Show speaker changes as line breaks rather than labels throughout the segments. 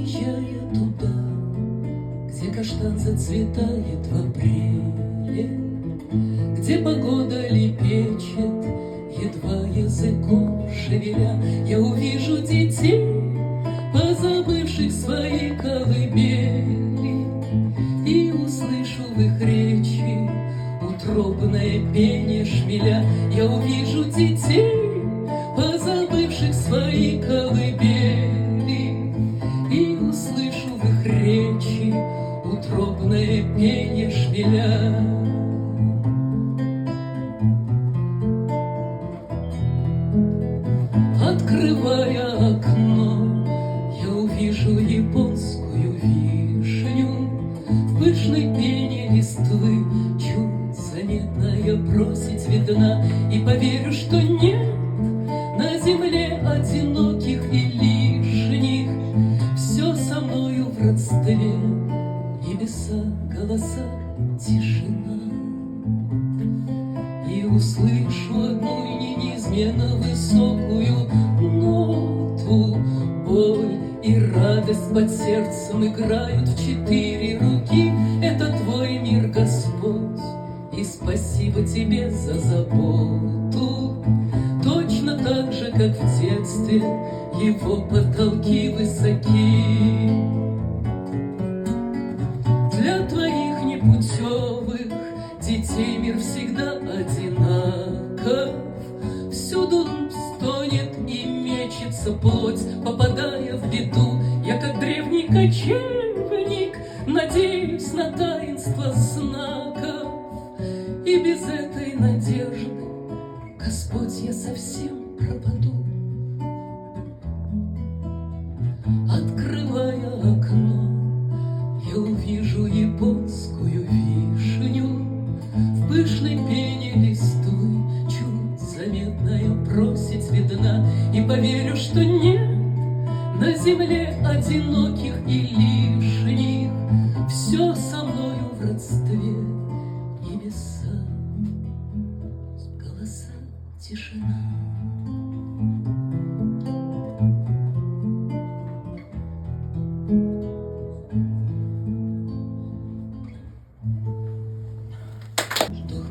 уезжая туда, где каштан зацветает в апреле, где погода лепечет, едва языком шевеля, я увижу детей, позабывших свои колыбели, и услышу в их речи утробное пение шмеля. Я увижу детей, позабывших свои колыбели, и услышу в их речи утробное пение шмеля. Открывая окно, я увижу японскую вишню в пышной пене листвы, чуть заметная просить видна, и поверю, что нет на земле одиноких и лишних. Все со мною в родстве, небеса, голоса, тишина. И услышу одну неизменно высокую ноту. Боль и радость под сердцем играют в 4 руки. Это твой мир, Господь, и спасибо тебе за заботу. Точно так же, как в детстве, его потолки высоки. Для твоих непутевых детей мир всегда одинаков. Всюду стонет и мечется плоть, попадая в беду. Я, как древний кочевник, надеюсь на таинство знаков. И без этой надежды, Господь, я совсем пропаду. Открывая окно, я увижу японскую вишню в пышной пене листвы, чуть заметная просить видна, и поверю, что нет на земле одиноких и лишних. Все со мною в родстве, небеса, голоса, тишина.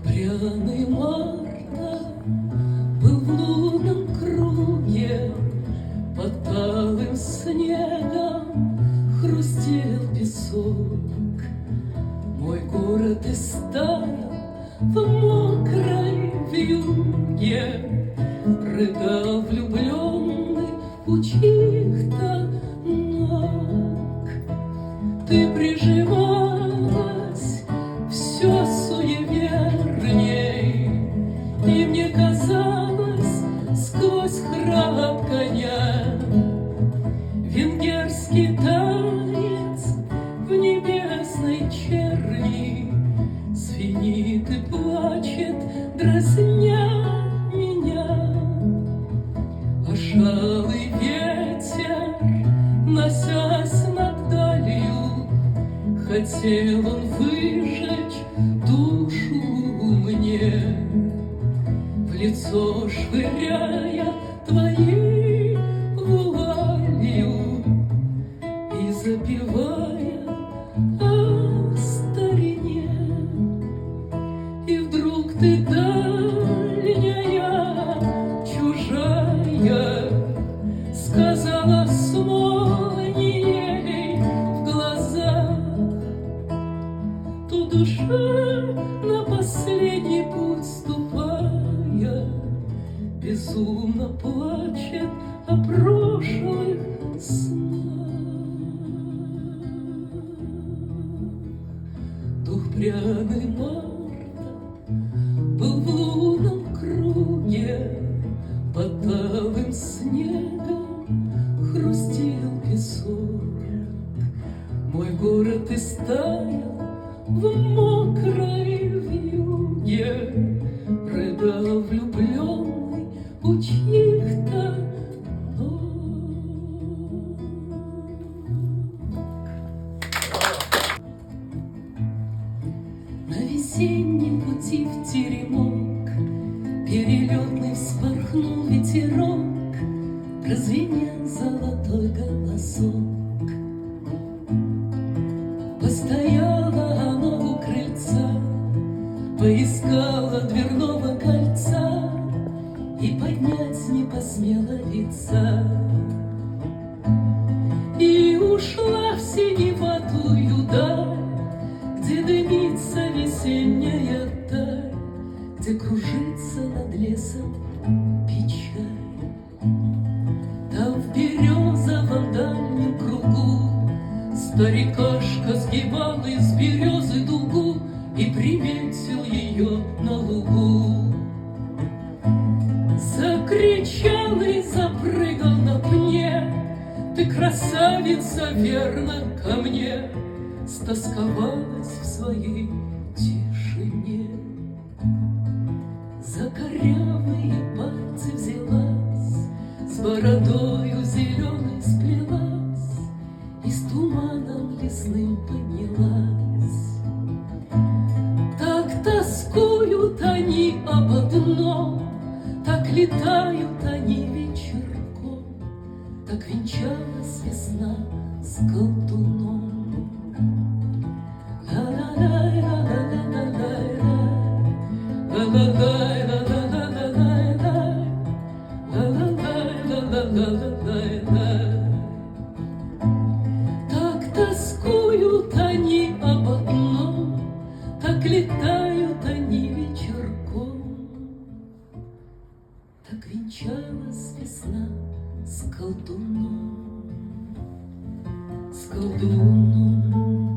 Пряный марта был в лунном круге, под талым снегом хрустел песок. Мой город истаял в мокрой вьюге, рыдал влюбленный у чьих-то ног. Ты прижималась все суеверней, и мне казалось сквозь храп коня венгерский танец в небесной черни звенит и плачет, дразня меня. А шалый ветер, носясь над далью, хотел он выжечь душу мне, в лицо швыряя твоей вуалью и запевая о старине. И вдруг ты дальняя, чужая, сказала с молнией в глазах: то душа на последний путь ступая безумно плачет о прошлых снах. Дух пряный марта был в лунном круге, под талым снегом хрустел песок. Мой город истаял в мокрой вьюге, рыдал влюбленный у чьих-то ног. На весеннем пути в теремок перелетный вспорхнул ветерок, прозвенел золотой голосок. где кружится над лесом печаль. Там в березовом дальнем кругу старикашка сгибал из березы дугу и приметил ее на лугу. Закричал и запрыгал на пне: ты, красавица, верно ко мне, стосковалась в своей тишине. За корявые пальцы взялась, с бородою зеленой сплелась и с туманом лесным поднялась. Так тоскуют они об одном, так летают они вечерком, так венчалась весна с колдуном. Так тоскуют они об одном, так летают они вечерком, так венчалась весна с колдуном, с колдуном.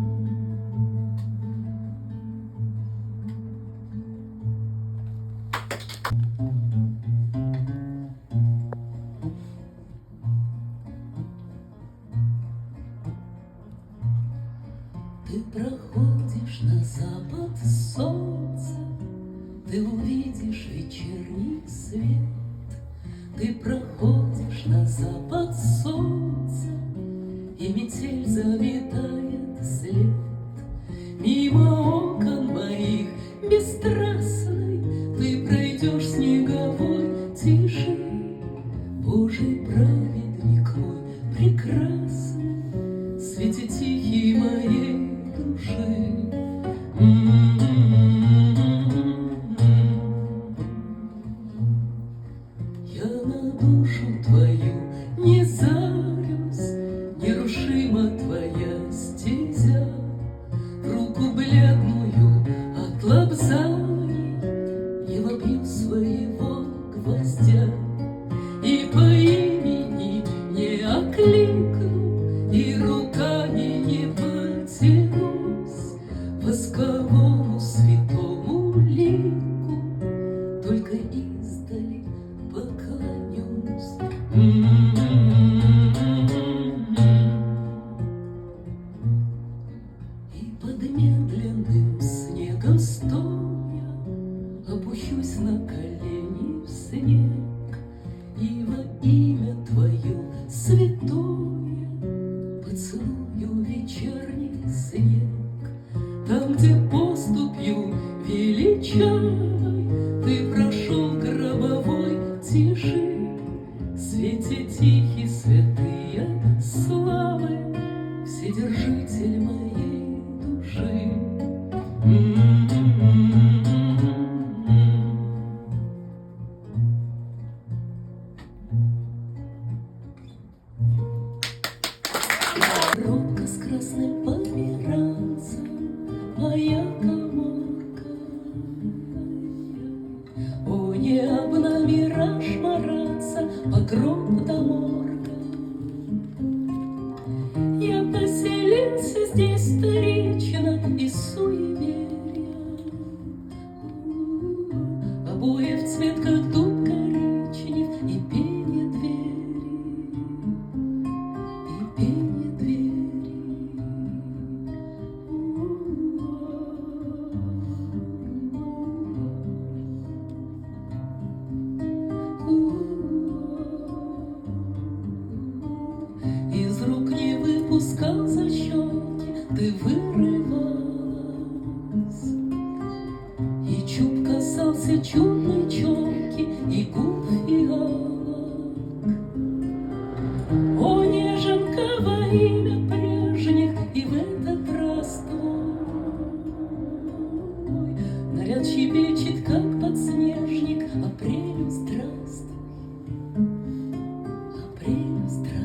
Ты проходишь на запад солнца, ты увидишь вечерний свет. Ты проходишь на запад солнца, и метель заметает след. Мимо окон моих бесстрастной ты пройдешь снеговой тиши. Божий праведник мой прекрасный, в свете тихий моей души. Я на душу твою не зарюсь, нерушима твоя стезя. В руку бледную от лобзаний я вобью своего гвоздя. И по имени не окликну, и руками не потянусь восковому святому лику, только издали поклонюсь. И под медленным снегом стоя опущусь на колени в снег, и во имя твое святое поцелую вечерний снег. Там, где поступью величавой ты прошел гробовой тиши, в свете тихий святые славы, вседержитель моей души. Пробка с красным померанцем, моя каморка. О, небо, мираж мараться, покров до морга. Я поселился здесь вторично из суеверия. Обои в цвет, как дуб коричнев, и пение двери, и пение двери. Из рук не выпускал защёлки, ты вырывалась, и чуб касался чудной челки и губ фиалок. О, неженка, во имя прежних и в этот раз твой наряд щебечет, как подснежник. Апрелю здравствуй, апрелю здравствуй.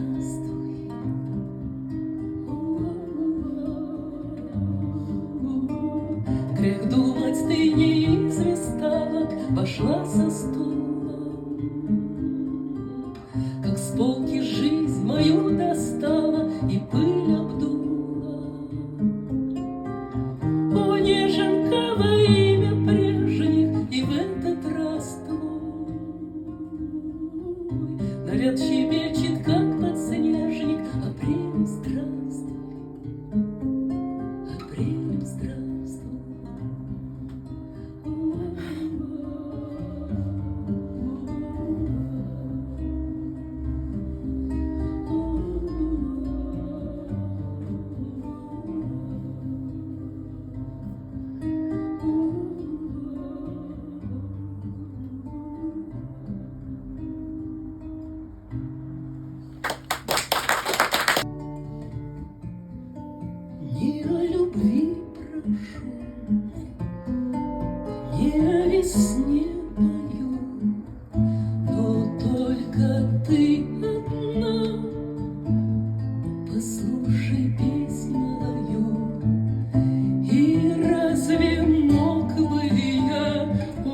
Грех думать, ты не из весталок, пошла со стула, как с полки жизнь мою достала и пыль обдула. О, неженка, во имя прежних, и в этот раз твой наряд щебечет, как подснежник. Апрель, здравствуй, апрель, здравствуй. Не о любви прошу, не о весне пою, но только ты одна послушай песнь мою. И разве мог бы я, о,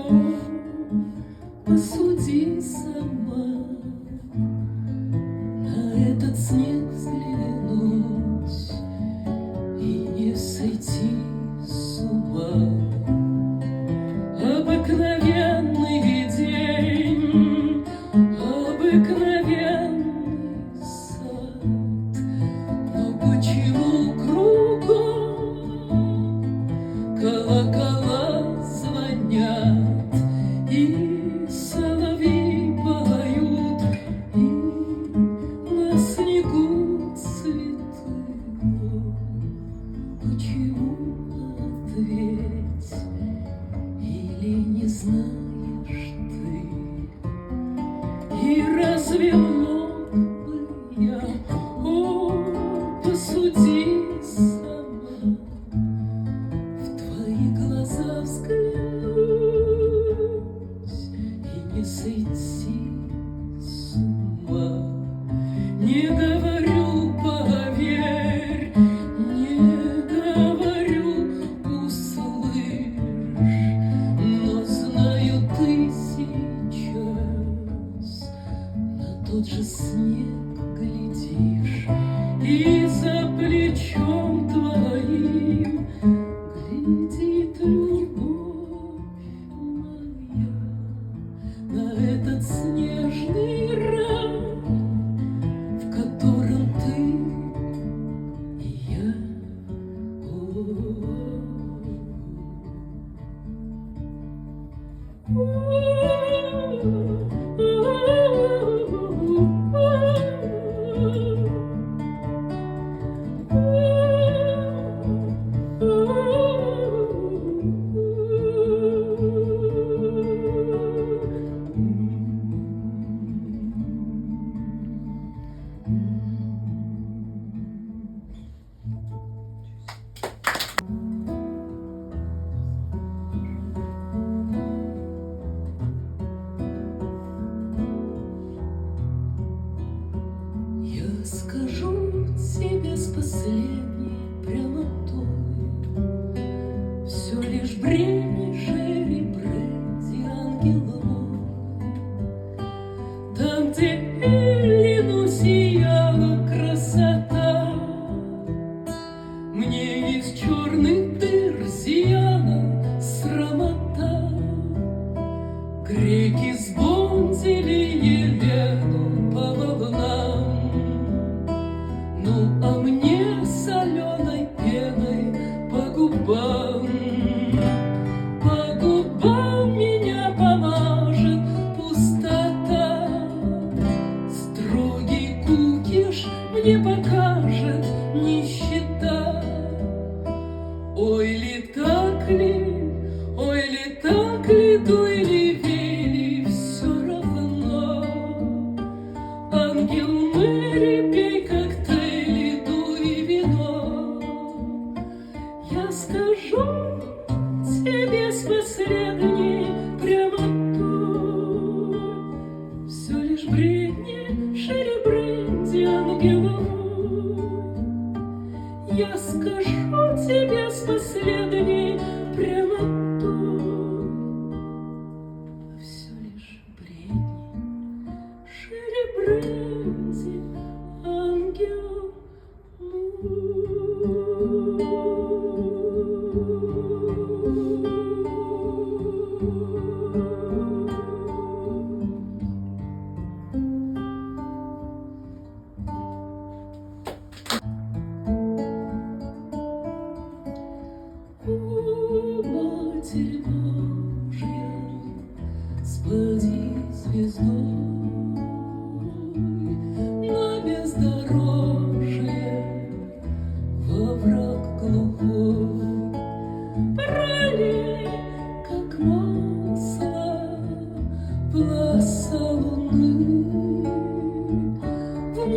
посуди сама, на этот снег взглянуть и не сойти с ума? Обыкновенный день, обыкновенный сад, но почему кругом колокола звонят и соловьи поют, и на снегу цветы? Почему, ответь, или не знаешь ты? И разве мог бы я, о, посуди сама, в твои глаза взглянуть и не сойти с ума? Не говорю, поверь, не говорю, услышь, но знаю, ты сейчас на тот же снег глядишь, и за плечом твоим глядит любовь моя на этот снежный рай, в котором ты и я. Я скажу тебе с последней прямотой: все лишь бремя Шерри Бренди, ангел мой. Там, где Эллину сияла красота, мне из черных дыр зияла срамота. Греки сбонтили Елену по волнам, ну а мне соленой пеной по губам. По губам меня помажет пустота, строгий кукиш мне покажет нищета. Ой ли так ли, ой ли так ли, дуй ли вели, все равно. Ангел Мэри, пей коктейли, дуй вино. Я скажу тебе с последней прямотой: все лишь бредни Шерри Бренди, ангел мой. Я скажу тебе с последней прямотой: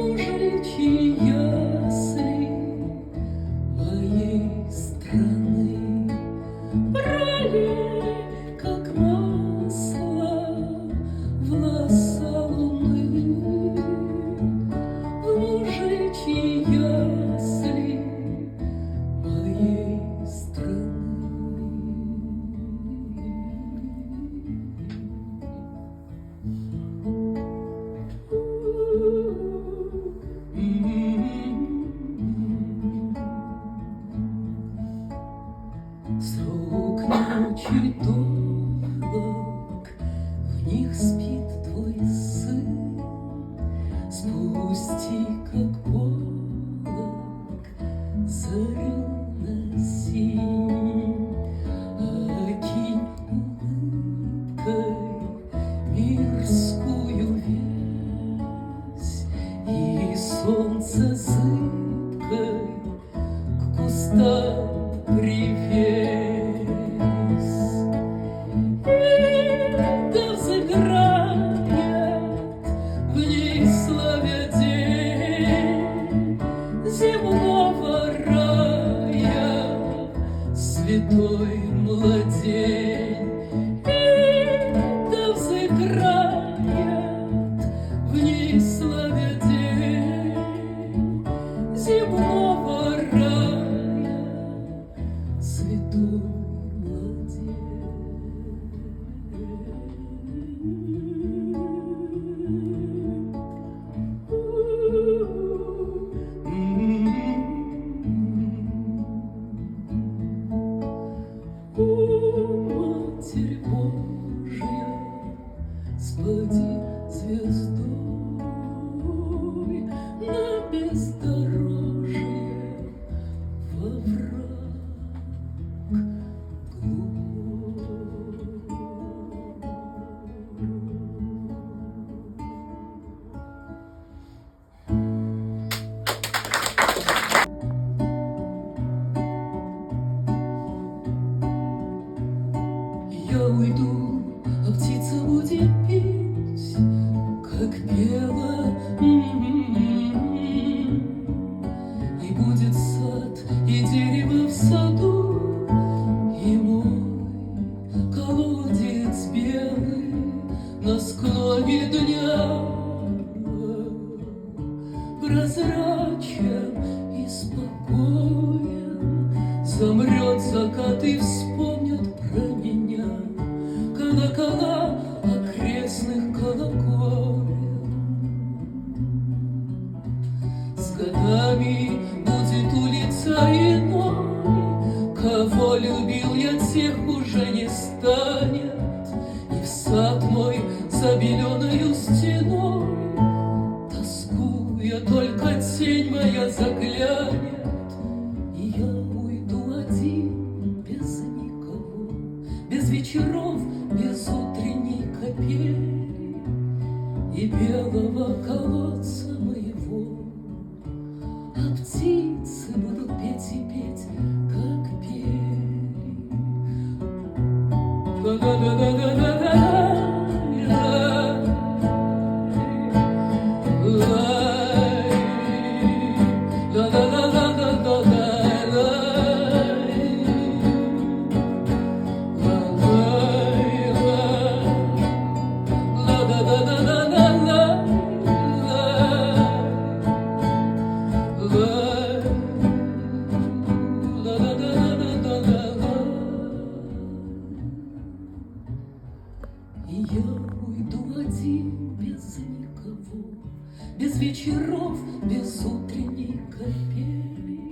мужичьи ясли моей страны брали, как масло в лоса луны, в мужичьи ясли моей страны. Срок ночи долг, в них спит твой сын. Спусти, как полог, зарю на синь, окинь улыбкой мирскую весь, и солнце зыбкой к кустам привесь. И да взыграет в ней славя день земного рая, святой младень. И да взыграет в ней славя день земного рая, святой младень. Матерь Божья, спади звездой на бездорожье во враг глухой. Я уйду, а птица будет петь, как пела. И будет сад, и дерево в саду, и мой колодец белый на склоне дня прозрачен и спокоен. Замрет закат и вспомнят про меня колокола окрестных колоколен. С годами будет улица иной, кого любил я, тех уже не станет. И в сад мой за беленою стеной, тоскуя, только тень моя заглянет. И я уйду один, без никого, без вечеров, без утренней капели и белого колодца моего. А птицы будут петь и петь, как пели. И я уйду один, без никого, без вечеров, без утренней капели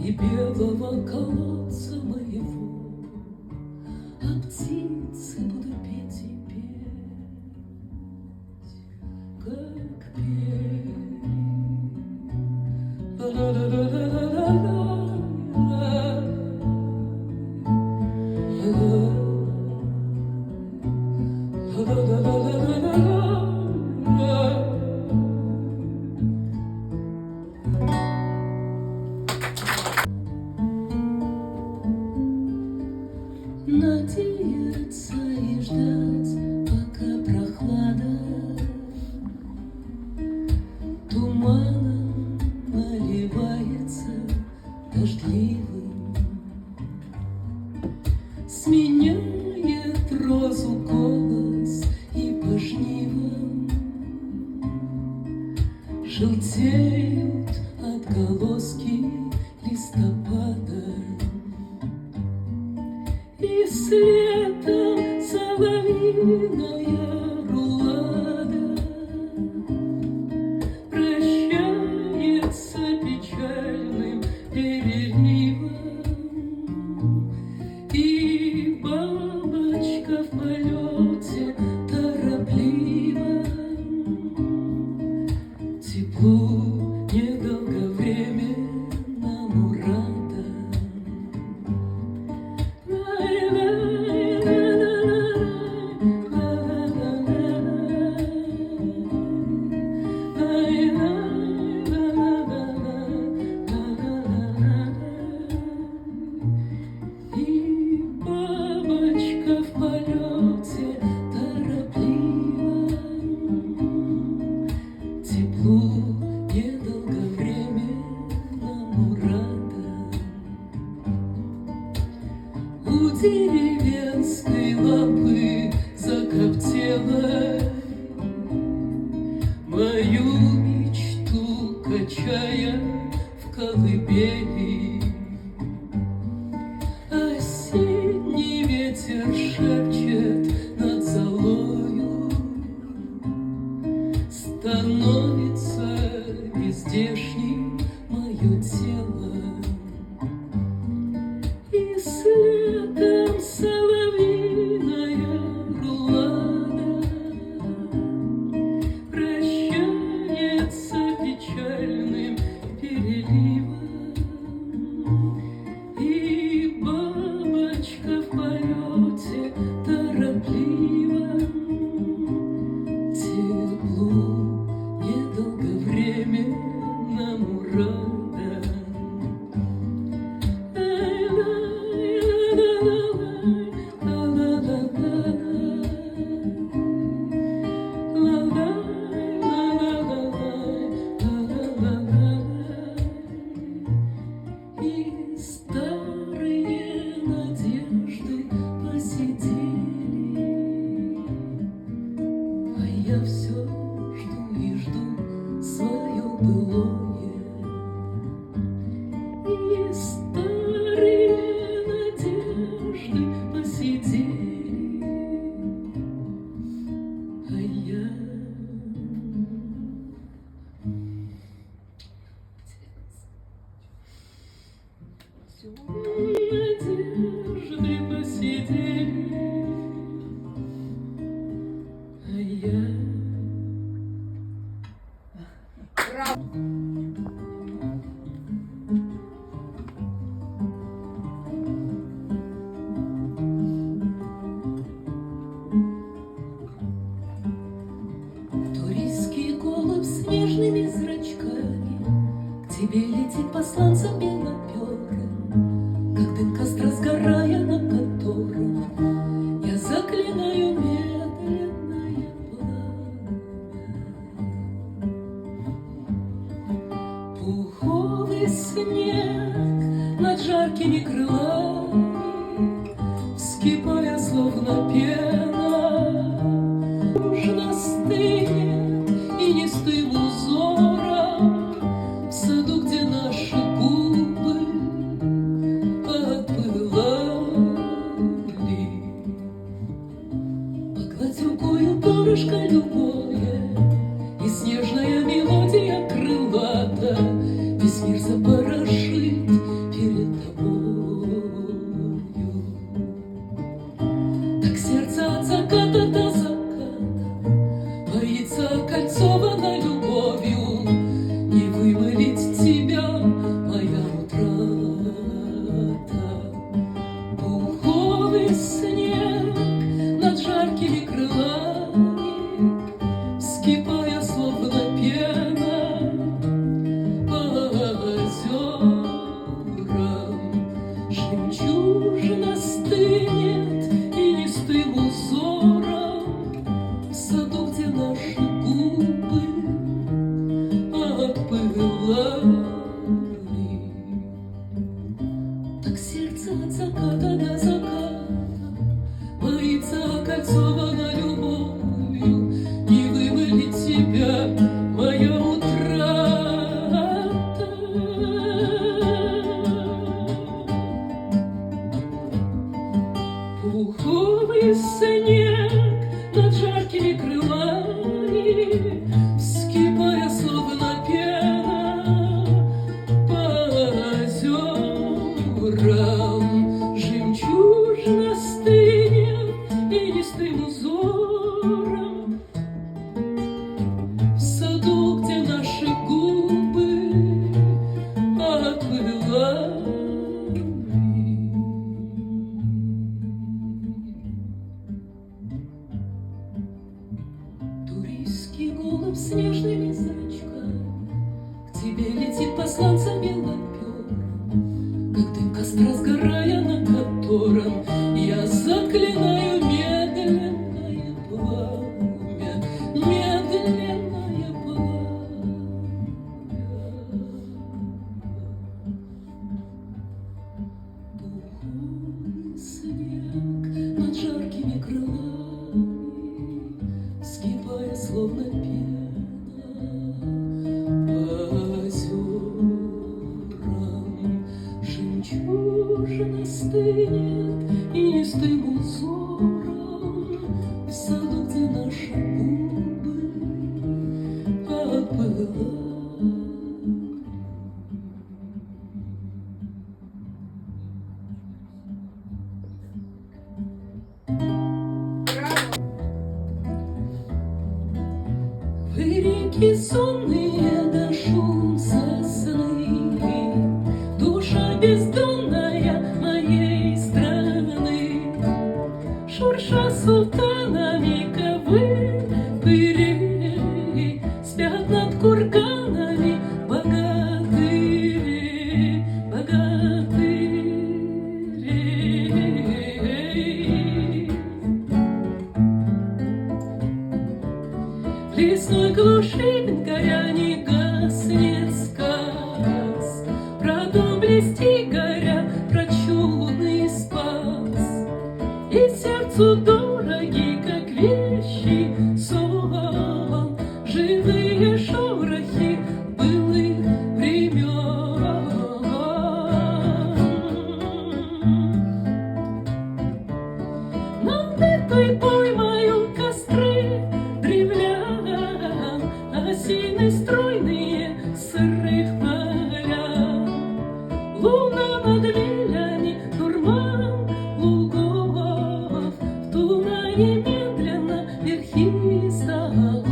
и белого колодца моего. А птицы будут петь и петь, как пели. Надеяться и ждать, пока прохлада туман туманом наливается дождливым, сменяет розу голос, и по жнивам желтеют отголоски листопада, и с летом соловьиная рулада прощается печальным переливом, и бабочка в полете торопливо теплу недолговременному рада. И бабочка в полете торопливо теплу недолговременному рада. У деревенской лапы закоптела мою мечту, качая в колыбели. Осенний ветер шепчет над золою, становится нездешним мое тело, и с летом соловьиная рулада прощается печальным переливом, и бабочка в полете торопливо теплу недолговременному рада. И старые надежды посидели, а я все жду и жду свое былое. И старые надежды посидели, а я надежды посидели, а я туристский голубь с нежными зрачками к тебе летит посланцем белоперым, как дым костра сгорая, на котором я заклинаю медленное пламя. Пуховый снег над жаркими крылами, вскипая словно пена, нужно стынет и не стым узором в саду, где наши губы отпылали. Погладь рукою перышко любое, и снежная мелодия крылата весь мир запорошит перед тобою. Так сердце от пылали. Так сердце от заката до заката боится окольцовано любовью, не вымолить себя моя утрата. Пуховый снег над жаркими крылами, вскипая словно пена по озерам, жемчужно стынет инистым узором в саду, где наши губы отпылали. Туристский голубь снежными зрачками к тебе летит посланцами лапер, как дымка костра, сгорая на котором я заклинаю медленное пламя, медленное пламя. Духовный снег над жаркими крылами, вскипая словно пена по озерам, жемчужно стынет инистым узором в саду, где наши губы отпылали. Вы реки сонные, да шум сосны, душа бездонная моей страны, шурша султанами ковыли, спят над курганами богатыри, богатыри. В лесной глуши горя не гаснет сказ, про дом блести горя, про чудный спас. И сердцу дороги, как вещи сон, живые шорохи былых времен. Над этой поймою костры древлян, осины стройные сырых поля, луна над милями, дурман лугов, в тумане медленно верхи столов.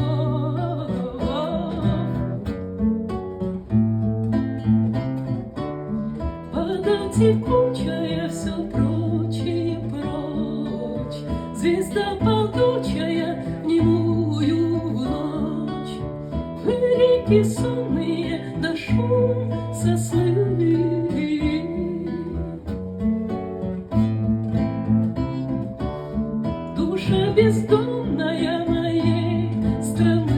Вода текучая все прочь и прочь, звезда падучая в немую ночь. Вы реки сонные, да шум сосны, душа бездомная моей страны.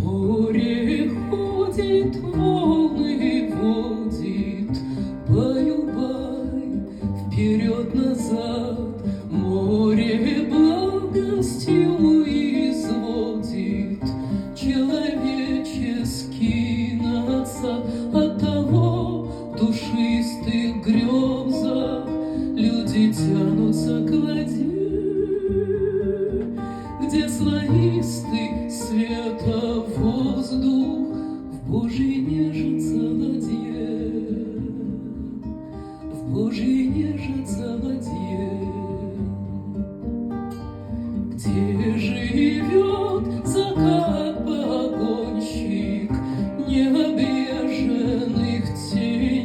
Море ходит, волны водит, баю-бай, вперед-назад. Море благостью изводит человеческий насад. От того в душистых грезах люди тянутся к воде, где слоистый световоздух в Божьей нежится воде, в Божьей нежится воде, где живет закат погонщик необъезженных теней.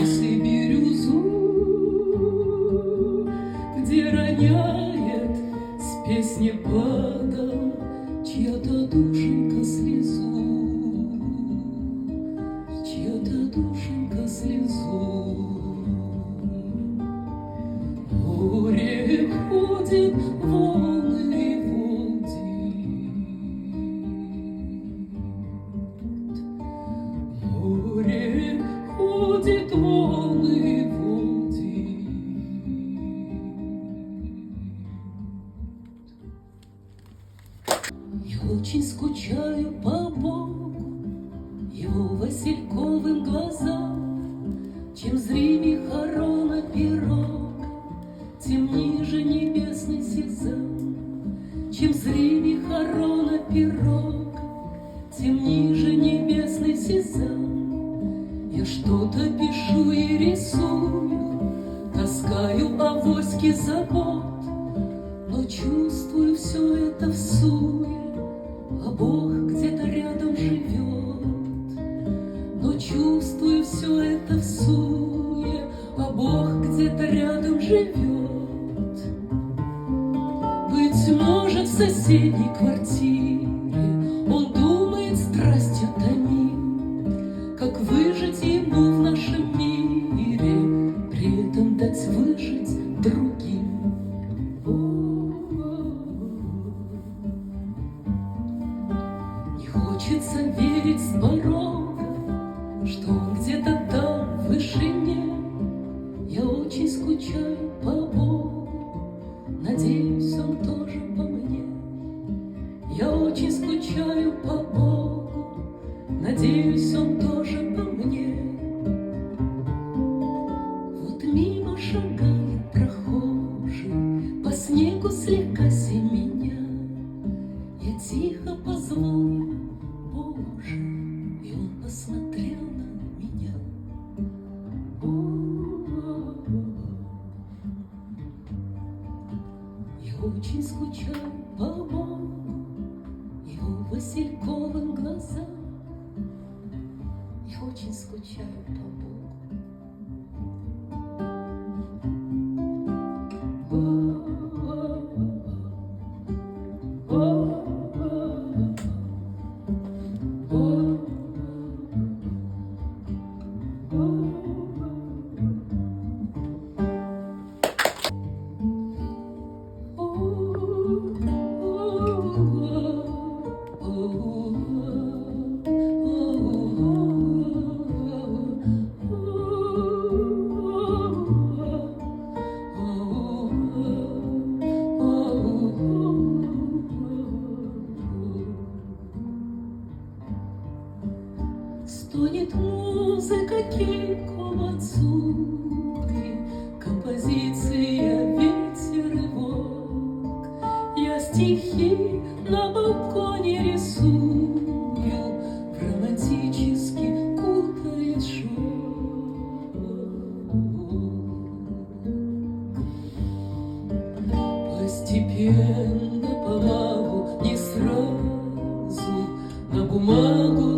косы бирюзу, где роняет с песни пада чья-то душенька слезу, чья-то душенька слезу. Море ходит, волны водит, море ходит, волны водит. Я очень скучаю по Богу, его васильковым глазам. Чем зримей хорона пирог, тем ниже небесный сезам. Чем зримей хорона пирог, тем ниже небесный сезам. Я что-то пишу и рисую, таскаю авоськи забот, но чувствую все это всуе, а Бог где-то рядом живет. Но чувствую все это всуе, а Бог где-то рядом живет. Быть может, в соседней квартире он думает, страстью томит, как выжить ему в нашем мире, при этом дать выжить другим. Не хочется верить с порога, что он где-то там в вышине. Я очень скучаю по Богу, надеюсь, он тоже по мне. Я очень скучаю по Богу, надеюсь, он тоже по мне. Вот мимо шагает прохожий, по снегу слегка семеня. Я тихо позвал его, Боже, и он посмотрел на меня. Я очень скучаю по Богу, его васильковым глазам. Я очень скучаю по Богу. Стонет музыка Кейко Мацури, композиция ветер и волк. Я стихи на балконе рисую, в романтически кутает шелк. Постепенно, помалу, не сразу на бумагу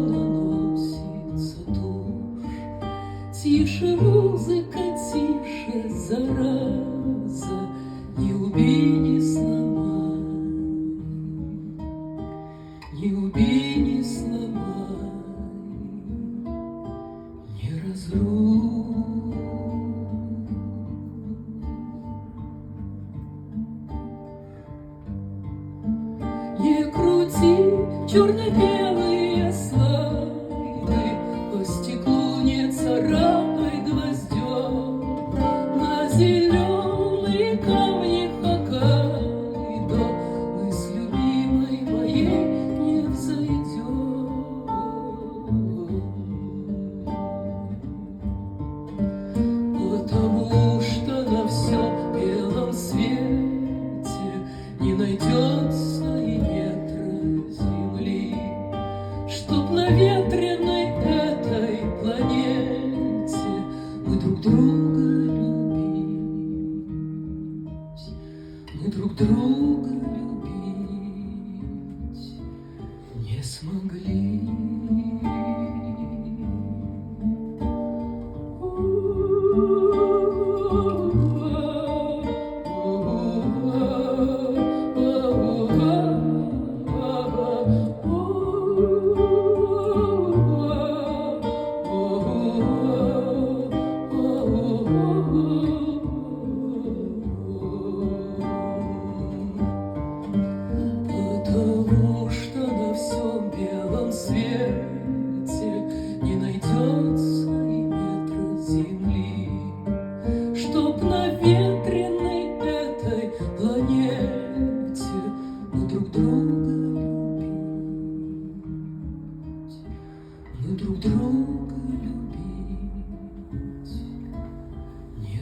тише музыка, тише, зараза, не убей, не сломай, не убей, не сломай, не разрушь. Не крути черно-белые слайды, по стеклу не царапай гвоздем. На зеленые камни Хоккайдо мы с любимой моей не взойдем. Потому что на всем белом свете не найдется и ветра земли, чтоб на ветреной этой планете мы друг друга любить, мы друг друга любить не смогли.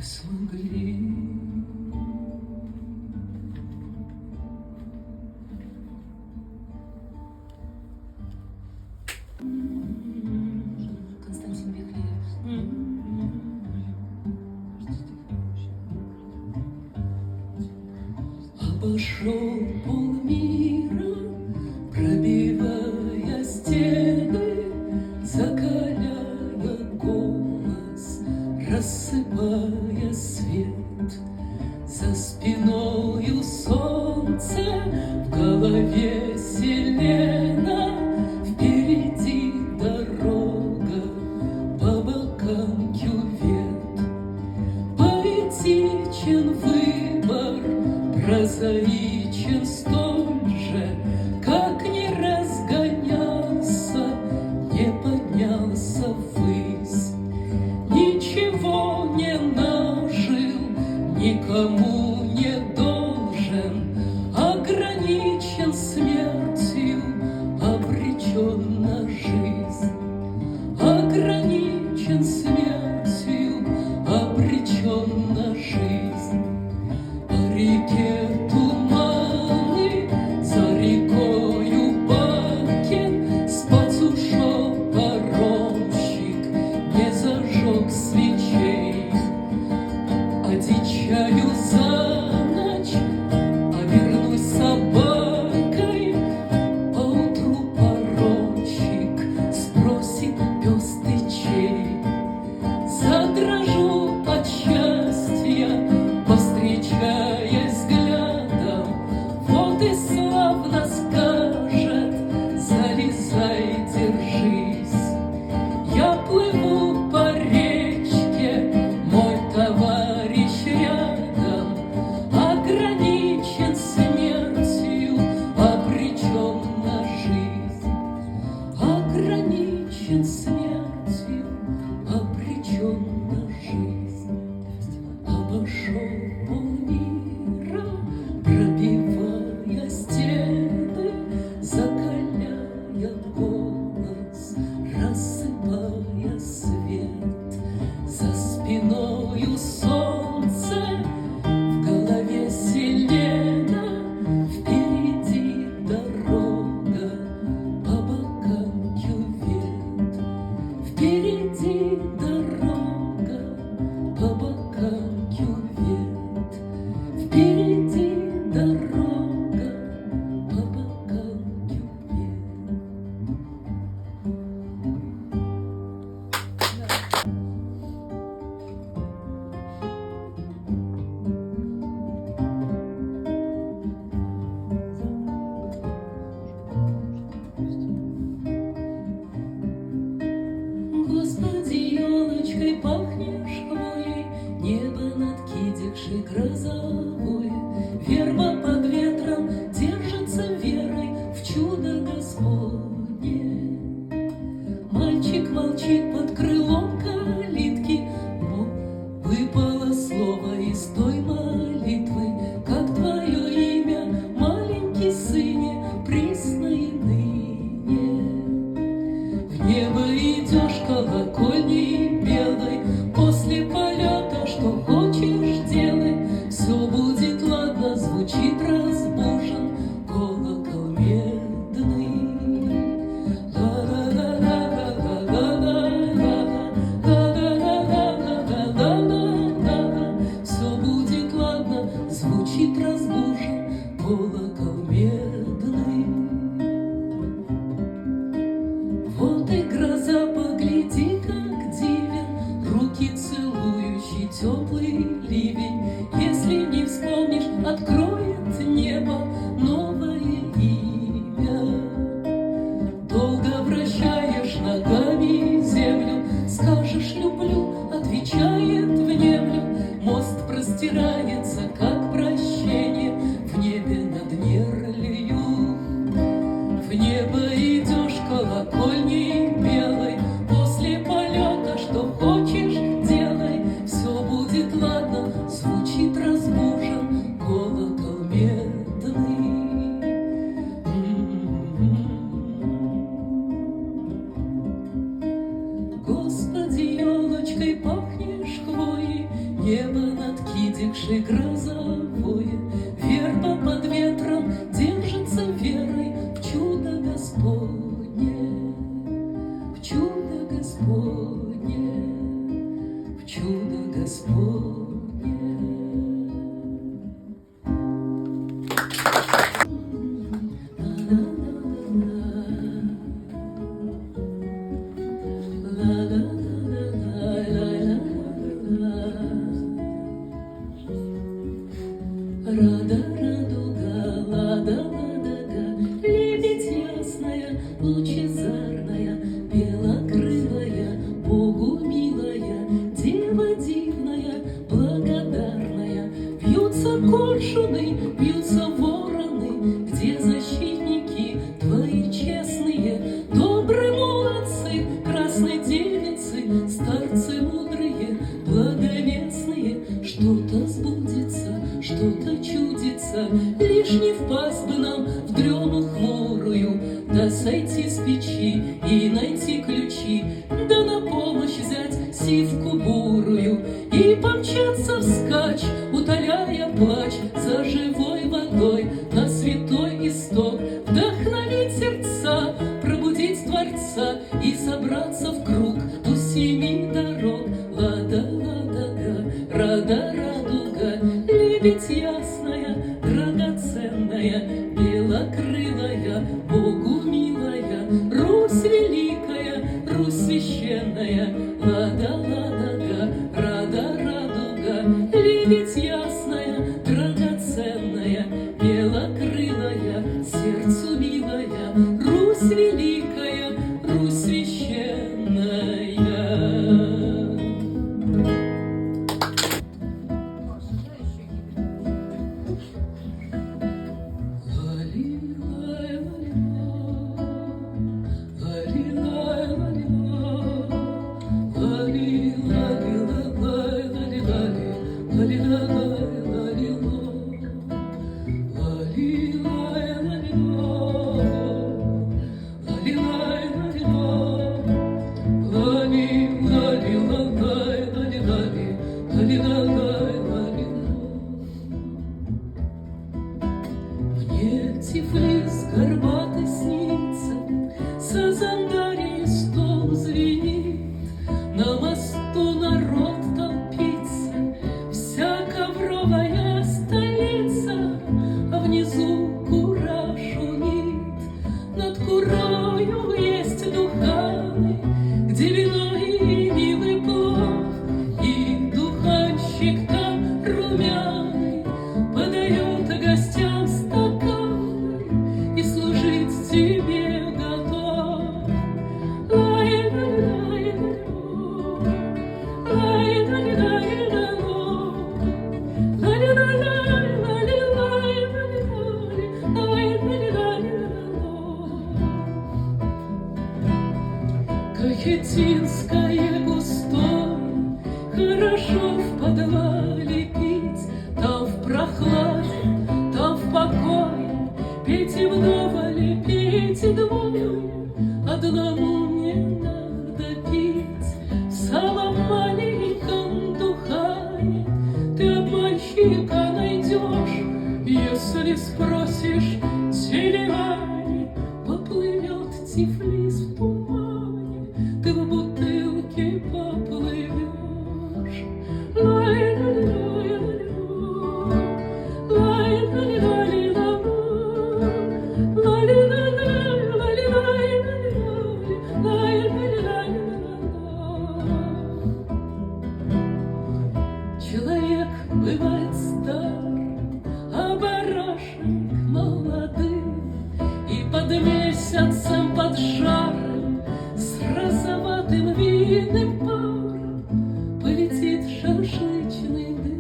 не смогли. Константин Вихлеев. Обошел полмира, пробивая стены, закаляя голос, рассыпая свет. За спиною солнце, в голове селена, впереди дорога, по бокам кювет. Поэтичен выбор, прозаичен столь же, как не разгонялся, не поднялся ввысь. Ничего не нажил, никому не должен, ограничен смертью, обречен на жизнь. Ограничен смертью, обречен на жизнь. По реке туманы, за рекою Бакин, спать ушел паромщик, не зажег свечей. Одичаю за ночь, обернусь собакой, поутру паромщик спросит: пес ты чей? Задрожу от счастья, повстречаясь взглядом, вот и славно скажет: залезай, держись. Я плыву по речке, мой товарищ рядом, ограничен смертью, обречен на жизнь. Ограничен смертью, обречен на жизнь. Обошел полмира, пробивая стены, закаляя голос, рассыпая свет. За спиною солнце, в голове селена, впереди дорога, по бокам кювет. Впереди дорога, по бокам кювет. Впереди дорога, по бокам кювет. Господи, елочкой пахнешь хвоей, небо над Кидикшей грозовое. Верба под ветром держится верой в чудо Господне. Мальчик молчит под крылом калитки, выпало слово из той молитвы: как твое имя, маленький сыне, присно и ныне. В небо идешь колокольней белой, после полета что хочешь делай, все будет ладно, звучит разбужен колокол медный. Все будет ладно, звучит разбужен колокол медный. Вот и гроза, погляди, как дивен, руки целующий теплый ливень. Если не вспомнишь, откроет небо новое имя. Долго вращаешь ногами землю, скажешь люблю, отвечает внемлю. Мост простирается, как прощение, в небе над Нерлью. В небо идешь колокольней белой, после полета что хочешь делай, все будет ладно, звучит разбужен колокол медный. Господи, елочкой пахнешь хвоей, Небо над Кидикшей грозовое, верба под ветром держится верой в чудо Господне, в чудо Господне, в чудо Господне. Рада, радуга, лада, ладога, лебедь ясная, лучезарная, белокрылая, Богу милая, дева дивная, благодарная. Вьются коршуны, вьются вороны, где защитники твои честные, добрые молодцы, красные девицы, старцы мудрые, благовестные. Что-то сбудется, что-то чудится, лишь не впасть бы нам в дрему хмурую, да сойти с печи и найти ключи, да на помощь взять сивку бурую и помчаться вскачь, утоляя плач за живой водой на святой исток, вдохновить сердца, пробудить Творца и собраться в круг у семи дорог. Лада, ладога, рада, радуга, лебедь ясная, драгоценная, белокрылая, Богу милая, Русь великая, Русь священная. Лада, ладога, рада, радуга, лебедь ясная, драгоценная, белокрылая, сердцу милая, Русь великая, Русь священная. Мне Тифлис горбатый снится, Сазандарий стол звенит, на мосту народ толпится, вся ковровая столица, а внизу кура шумит. Над курою есть духаны, где вино и милый плов, и духанщик там румяный подает гостям стаканы и служить тебе готов. Кахетинское густое, хорошо в подвале пить, там в прохладе, там в покое, пить и вдоволь, пить и двое, одному не надо пить. В самом маленьком духане ты обманщика найдешь, если спросишь Селивани, поплывет Тифлис в тумане, ты в бутылке поплывешь. Человек бывает стар, а барашек молодым, и под месяцем, под жаром, с розоватым винным паром полетит шашлычный дым.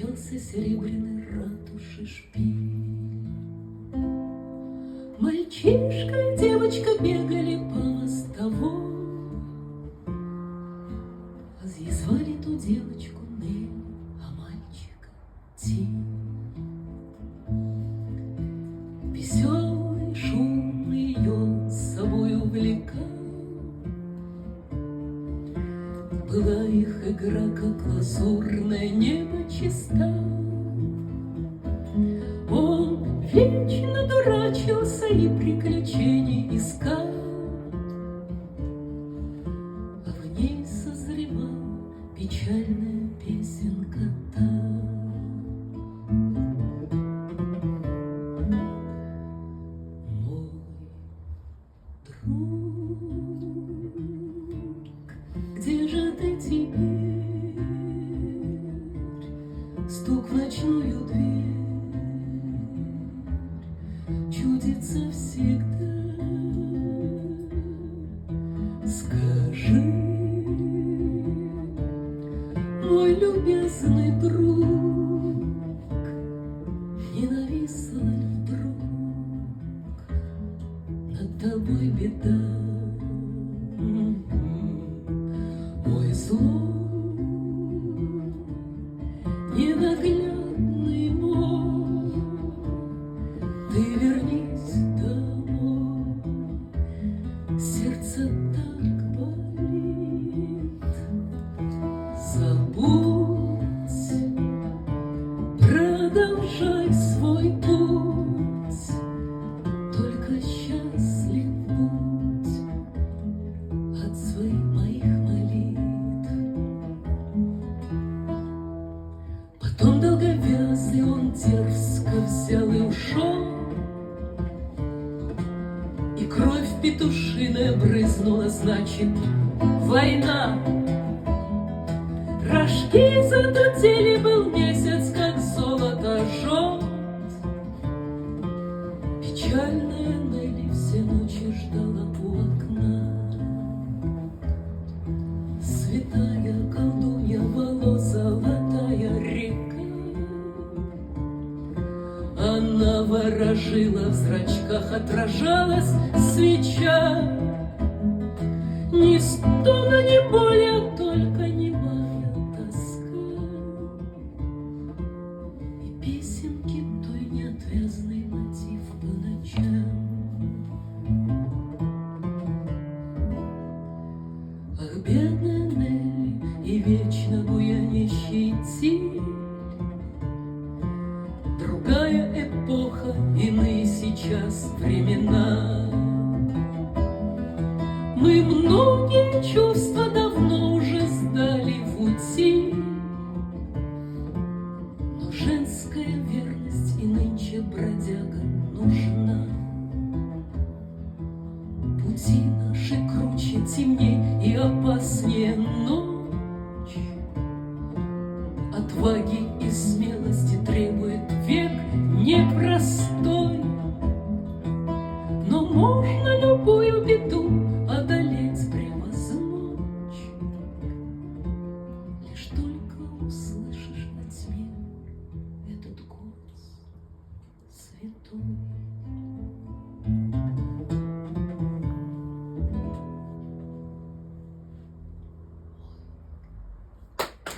Качался серебряный ратуши шпиль. Мальчишка и девочка бегали по мостовой, а звали ту девочку Нелли, а мальчика Тим. Веселый, шумный ее с собой увлекал. Была их игра, как лазурное небо чиста. Он вечно дурачился и приключений искал, а в ней созревала печальная песенка та. Мой друг, где же ты теперь? Стук в ночную дверь чудится всегда. Скажи, мой любезный друг, не нависла ли вдруг над тобой беда? Мой злой, ненаглядный мой, ты вернись домой, сердце так болит. Забудь, продолжай свой путь, только счастлив будь от своих моих молитв. Потом долговязый он дерзко взял и ушел, и кровь петушиная брызнула, значит, война. Рожки задудели, был месяц, как золото жжет. Печальная Нелли все ночи ждала у окна. Святая колдунья волос, золотая река, она ворожила, в зрачках отражалась свеча. Ни стона, ни боли, а только немая тоска и песенки той неотвязный мотив по ночам. Ах, бедная Нелли и вечно буянящий тиль, другая эпоха, иные сейчас времена. Мы многие чувства давно уже сдали в утиль, но женская верность и нынче бродяга нужна. Пути наши круче, темней и опаснее ночь. Отваги и смелости требует век непростой, но можно любую беду одолеть, превозмочь. Лишь только услышишь во тьме этот голос святой.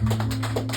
Ой.